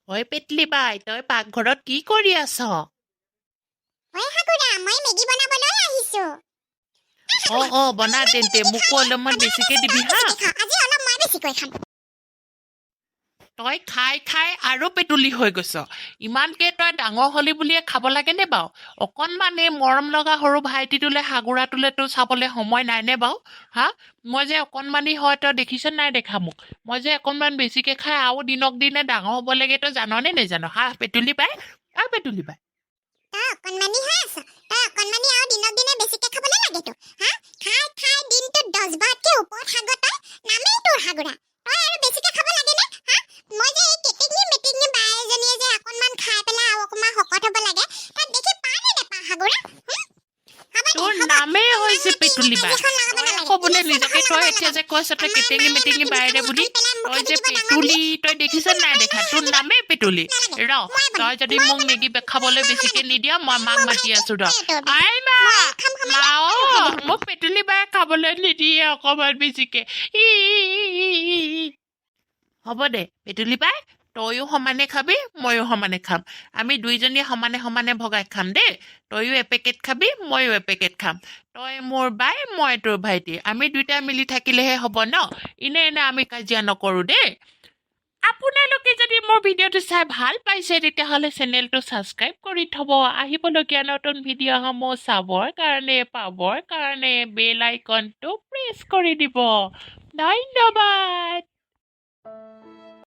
ঐ পেটলি বাই তই পাকঘৰত কি কৰি আছ? হাগুৰা মই মেগী বনাবলৈ আহিছো বনা তেন্তে মোকো অলপমান বেছিকে দিবি হা। আজি অলপ মই বেছিকৈ খাম তই খাই খাই আৰু পেটুলি হৈ গৈছ। ইমানকে তই ডাঙৰ হলি বুলিয়ে খাব লাগেনে বাৰু? অকণমান এই মৰম লগা সৰু ভাইটিটোলে হাগুৰাটোলে তোৰ চাবলৈ সময় নাইনে বাৰু? হা, মই যে অকণমানি হয় তই দেখিছ নাই দেখা মোক? মই যে অকণমান বেছিকে খাই আৰু দিনক দিনে ডাঙৰ হ'ব লাগে তই জাননে নেজানো? হা পেটুলি বাই, পেটুলি বাই। তই অকণমানি হৈ আছ তই অকণমানি আৰু দিনক দিনে বেছিকৈ খাবলৈ লাগেতো হা খাই খাই দিনটোত 10 বাৰতকৈ ওপৰত হাগ তই নামেই তোৰ হাগুৰা তই আৰু বেছিকৈ খাব লাগেনে হা মই যে এই কেটেঙি বাই এজনীয়ে যে অকণমান খাই পেলাই আৰু অকণমান শকত হ'ব লাগে তাক দেখি পাওঁ নে নেপাওঁ হাগুৰা তোৰ নামেই হৈছে পেটুলি বাই। তই আকৌ বোলে নিজকে তই এতিয়া যে কৈছ তই কেটেঙি মেটেঙি বাইৰে বুলি, তই যে পেটুলি তই দেখিছ নাই দেখা? তোৰ নামেই পেটুলি। তই যদি মোক মেগী খাবলৈ বেছিকে নিদিয় মই মাক মাতি আছো আই মা মোক পেটুলি বাই খাবলৈ নিদিয়ে অকমান বেছিকে। হ'ব দে পেটুলি বাই, তইও সমানে খাবি ময়ো সমানে খাম। আমি দুইজনীয়ে সমানে সমানে ভগাই খাম দেই। তইও এপেকেট খাবি ময়ো এপেকেট খাম। তই মোৰ বাই মই তোৰ ভাইটি, আমি দুইটা মিলি থাকিলেহে হ'ব ন? এনে আমি কাজিয়া নকৰো দেই। আপোনালোকে যদি মোৰ ভিডিঅ'টো চাই ভাল পাইছে তেতিয়াহ'লে চেনেলটো ছাবস্ক্ৰাইব কৰি থ'ব। আহিবলগীয়া নতুন ভিডিঅ'সমূহ চাবৰ কাৰণে পাবৰ কাৰণে বেল আইকনটো প্ৰেছ কৰি দিব। ধন্যবাদ।